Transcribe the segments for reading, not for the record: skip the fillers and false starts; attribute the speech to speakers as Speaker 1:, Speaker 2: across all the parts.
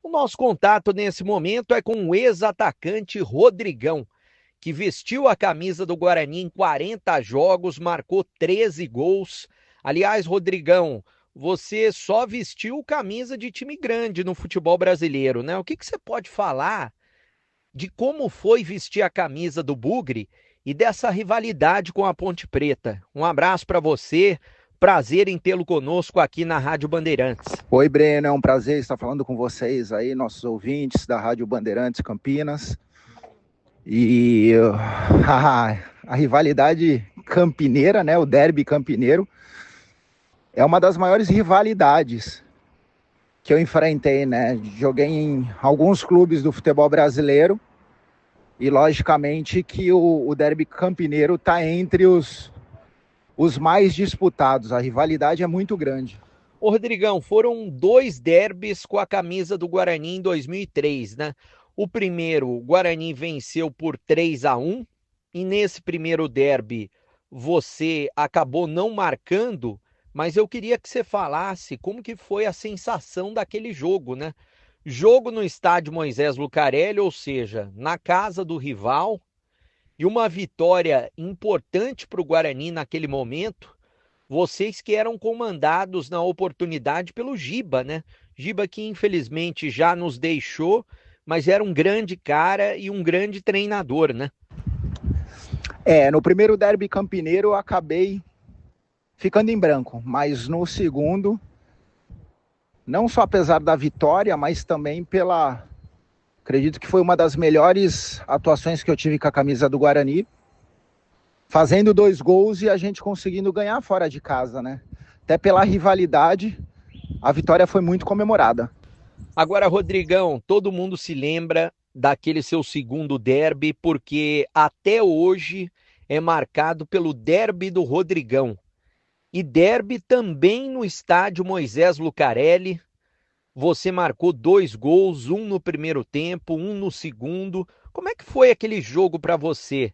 Speaker 1: O nosso contato nesse momento é com o ex-atacante Rodrigão, que vestiu a camisa do Guarani em 40 jogos, marcou 13 gols. Aliás, Rodrigão, você só vestiu camisa de time grande no futebol brasileiro, né? O que você pode falar de como foi vestir a camisa do Bugre e dessa rivalidade com a Ponte Preta? Um abraço para você, prazer em tê-lo conosco aqui na Rádio Bandeirantes.
Speaker 2: Oi, Breno, é um prazer estar falando com vocês aí, nossos ouvintes da Rádio Bandeirantes Campinas. E a rivalidade campineira, né, o derby campineiro, é uma das maiores rivalidades que eu enfrentei, né? Joguei em alguns clubes do futebol brasileiro e, logicamente, que o derby campineiro está entre os mais disputados. A rivalidade é muito grande.
Speaker 1: Ô, Rodrigão, foram 2 derbys com a camisa do Guarani em 2003, né? O primeiro, o Guarani venceu por 3-1, e nesse primeiro derby você acabou não marcando, mas eu queria que você falasse como que foi a sensação daquele jogo, né? Jogo no estádio Moisés Lucarelli, ou seja, na casa do rival, e uma vitória importante para o Guarani naquele momento. Vocês que eram comandados na oportunidade pelo Giba, né? Giba que infelizmente já nos deixou, mas era um grande cara e um grande treinador, né?
Speaker 2: No primeiro derby campineiro eu acabei ficando em branco, mas no segundo, não só apesar da vitória, mas também acredito que foi uma das melhores atuações que eu tive com a camisa do Guarani, fazendo 2 gols e a gente conseguindo ganhar fora de casa, né? Até pela rivalidade, a vitória foi muito comemorada.
Speaker 1: Agora, Rodrigão, todo mundo se lembra daquele seu segundo derby, porque até hoje é marcado pelo derby do Rodrigão. E derby também no estádio Moisés Lucarelli. Você marcou 2 gols, um no primeiro tempo, um no segundo. Como é que foi aquele jogo para você?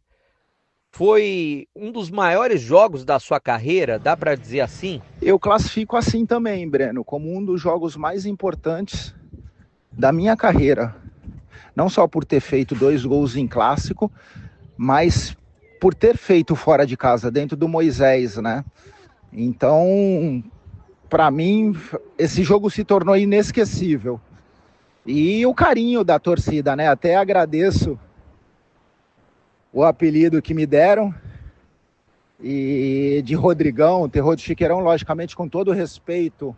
Speaker 1: Foi um dos maiores jogos da sua carreira, dá para dizer assim?
Speaker 2: Eu classifico assim também, Breno, como um dos jogos mais importantes da minha carreira. Não só por ter feito 2 gols em clássico, mas por ter feito fora de casa, dentro do Moisés, né? Então, para mim, esse jogo se tornou inesquecível. E o carinho da torcida, né? Até agradeço o apelido que me deram, e de Rodrigão, terror do Chiqueirão, logicamente com todo respeito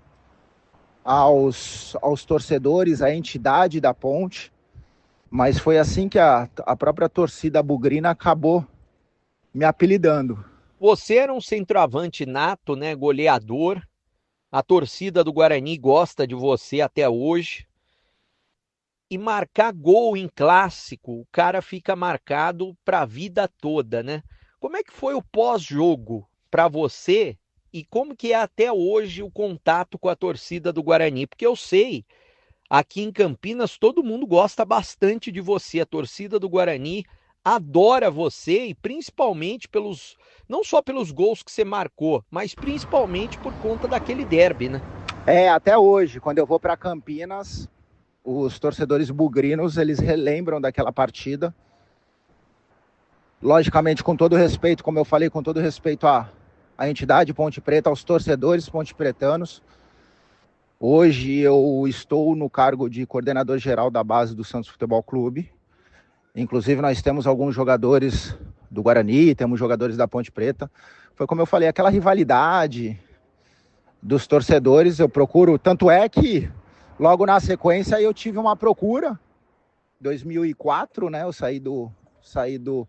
Speaker 2: aos torcedores, à entidade da Ponte, mas foi assim que a própria torcida bugrina acabou me apelidando.
Speaker 1: Você era um centroavante nato, né, goleador. A torcida do Guarani gosta de você até hoje. E marcar gol em clássico, o cara fica marcado para a vida toda, né? Como é que foi o pós-jogo para você e como que é até hoje o contato com a torcida do Guarani? Porque eu sei, aqui em Campinas todo mundo gosta bastante de você, a torcida do Guarani adora você e principalmente pelos, não só pelos gols que você marcou, mas principalmente por conta daquele derby, né?
Speaker 2: Até hoje, quando eu vou para Campinas, os torcedores bugrinos, eles relembram daquela partida. Logicamente, com todo respeito, como eu falei, com todo respeito à entidade Ponte Preta, aos torcedores ponte-pretanos. Hoje eu estou no cargo de coordenador geral da base do Santos Futebol Clube. Inclusive, nós temos alguns jogadores do Guarani, temos jogadores da Ponte Preta. Foi como eu falei, aquela rivalidade dos torcedores, eu procuro, tanto é que logo na sequência eu tive uma procura, 2004, né, eu saí do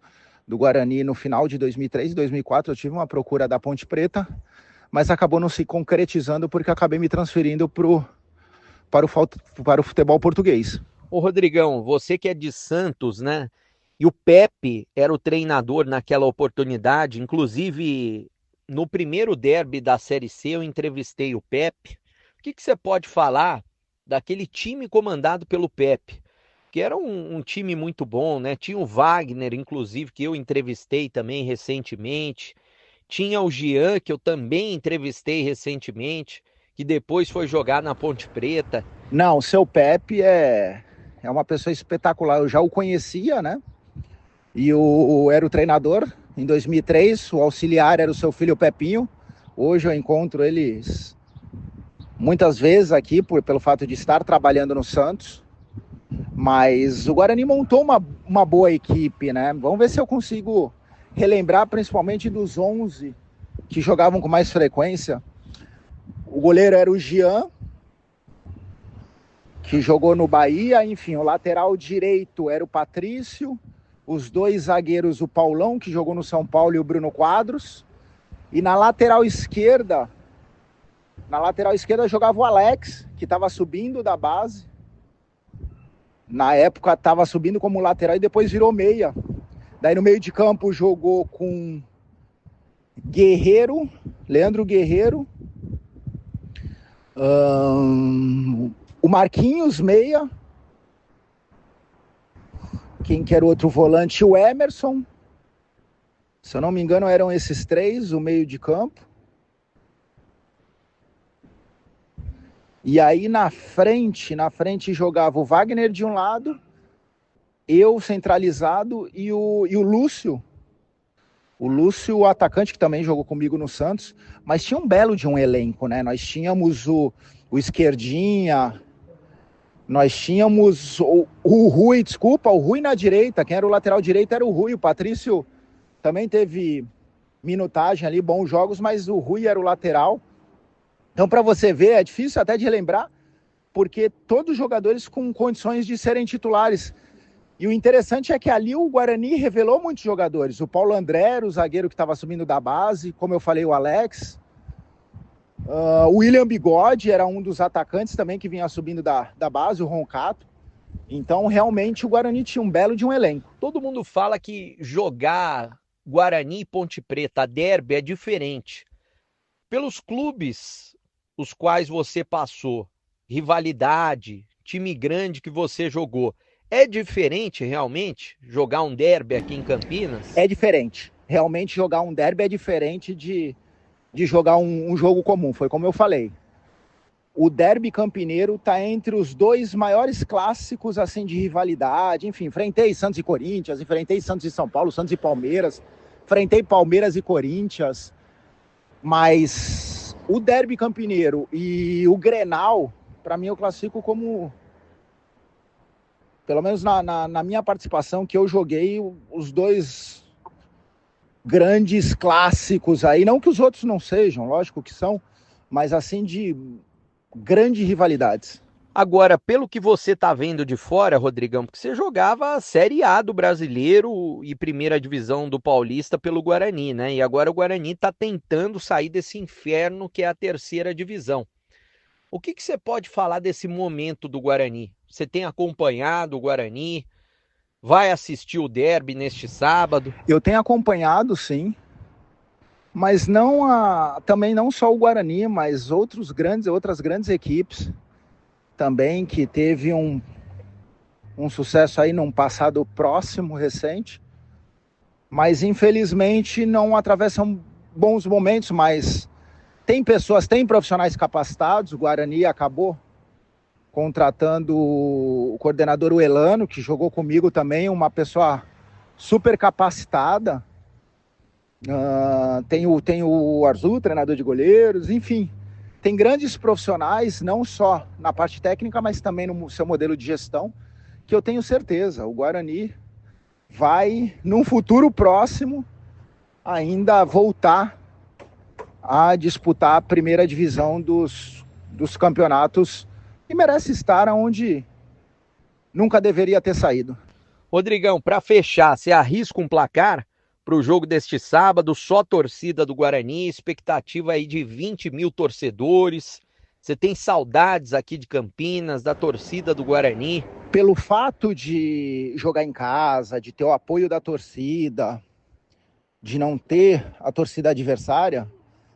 Speaker 2: Guarani no final de 2003, 2004 eu tive uma procura da Ponte Preta, mas acabou não se concretizando porque acabei me transferindo para o futebol português.
Speaker 1: Ô Rodrigão, você que é de Santos, né? E o Pepe era o treinador naquela oportunidade, inclusive no primeiro derby da Série C eu entrevistei o Pepe. O que você pode falar daquele time comandado pelo Pepe? Que era um time muito bom, né? Tinha o Wagner, inclusive, que eu entrevistei também recentemente. Tinha o Jean, que eu também entrevistei recentemente, que depois foi jogar na Ponte Preta.
Speaker 2: Não, o seu Pepe é uma pessoa espetacular. Eu já o conhecia, né? Era o treinador em 2003. O auxiliar era o seu filho Pepinho. Hoje eu encontro eles muitas vezes aqui, pelo fato de estar trabalhando no Santos. Mas o Guarani montou uma boa equipe, né? Vamos ver se eu consigo relembrar, principalmente dos 11 que jogavam com mais frequência. O goleiro era o Jean, que jogou no Bahia. Enfim, o lateral direito era o Patrício. Os dois zagueiros, o Paulão, que jogou no São Paulo, e o Bruno Quadros. E na lateral esquerda jogava o Alex, que estava subindo da base. Na época estava subindo como lateral e depois virou meia. Daí no meio de campo jogou com Guerreiro, Leandro Guerreiro, o Marquinhos, meia. Quem que era o outro volante? O Emerson. Se eu não me engano, eram esses três, o meio de campo. E aí na frente jogava o Wagner de um lado, eu centralizado e o Lúcio. O Lúcio, o atacante, que também jogou comigo no Santos. Mas tinha um belo de um elenco, né? Nós tínhamos o Esquerdinha, nós tínhamos o Rui, o Rui na direita. Quem era o lateral direito era o Rui. O Patrício também teve minutagem ali, bons jogos, mas o Rui era o lateral. Então, para você ver, é difícil até de lembrar, porque todos os jogadores com condições de serem titulares. E o interessante é que ali o Guarani revelou muitos jogadores. O Paulo André era o zagueiro que estava subindo da base, como eu falei, o Alex. O William Bigode era um dos atacantes também que vinha subindo da base, o Roncato. Então, realmente, o Guarani tinha um belo de um elenco.
Speaker 1: Todo mundo fala que jogar Guarani e Ponte Preta, derby, é diferente. Pelos clubes os quais você passou, rivalidade, time grande que você jogou, é diferente realmente jogar um derby aqui em Campinas?
Speaker 2: É diferente. Realmente jogar um derby é diferente de jogar um jogo comum, foi como eu falei. O derby campineiro está entre os dois maiores clássicos assim de rivalidade. Enfim, enfrentei Santos e Corinthians, enfrentei Santos e São Paulo, Santos e Palmeiras, enfrentei Palmeiras e Corinthians, mas o derby campineiro e o Grenal, para mim eu classifico como, pelo menos na minha participação que eu joguei, os dois grandes clássicos aí, não que os outros não sejam, lógico que são, mas assim de grandes rivalidades.
Speaker 1: Agora, pelo que você está vendo de fora, Rodrigão, porque você jogava a Série A do Brasileiro e Primeira Divisão do Paulista pelo Guarani, né? E agora o Guarani está tentando sair desse inferno que é a Terceira Divisão. O que você pode falar desse momento do Guarani? Você tem acompanhado o Guarani? Vai assistir o derby neste sábado?
Speaker 2: Eu tenho acompanhado, sim, mas também não só o Guarani, mas outras grandes equipes também, que teve um sucesso aí num passado próximo, recente, mas infelizmente não atravessam bons momentos, mas tem profissionais capacitados. O Guarani acabou contratando o coordenador Elano, que jogou comigo também, uma pessoa super capacitada. Tem o Arzu, treinador de goleiros, enfim. Tem grandes profissionais, não só na parte técnica, mas também no seu modelo de gestão, que eu tenho certeza, o Guarani vai, num futuro próximo, ainda voltar a disputar a primeira divisão dos campeonatos e merece estar onde nunca deveria ter saído.
Speaker 1: Rodrigão, para fechar, você arrisca um placar para o jogo deste sábado? Só torcida do Guarani, expectativa aí de 20 mil torcedores. Você tem saudades aqui de Campinas, da torcida do Guarani?
Speaker 2: Pelo fato de jogar em casa, de ter o apoio da torcida, de não ter a torcida adversária,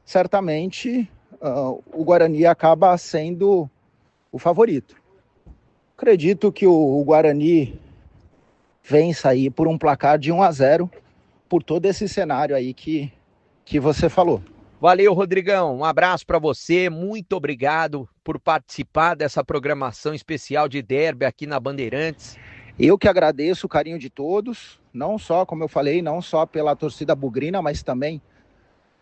Speaker 2: certamente o Guarani acaba sendo o favorito. Acredito que o Guarani vença aí por um placar de 1-0, por todo esse cenário aí que você falou.
Speaker 1: Valeu, Rodrigão. Um abraço para você. Muito obrigado por participar dessa programação especial de derby aqui na Bandeirantes.
Speaker 2: Eu que agradeço o carinho de todos, não só, como eu falei, não só pela torcida bugrina, mas também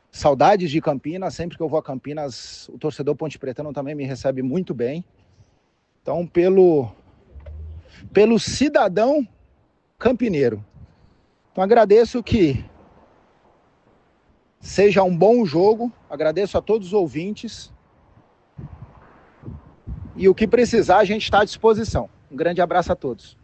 Speaker 2: saudades de Campinas. Sempre que eu vou a Campinas, o torcedor ponte pretano também me recebe muito bem. Então, pelo cidadão campineiro. Então, agradeço que seja um bom jogo, agradeço a todos os ouvintes. E o que precisar, a gente está à disposição. Um grande abraço a todos.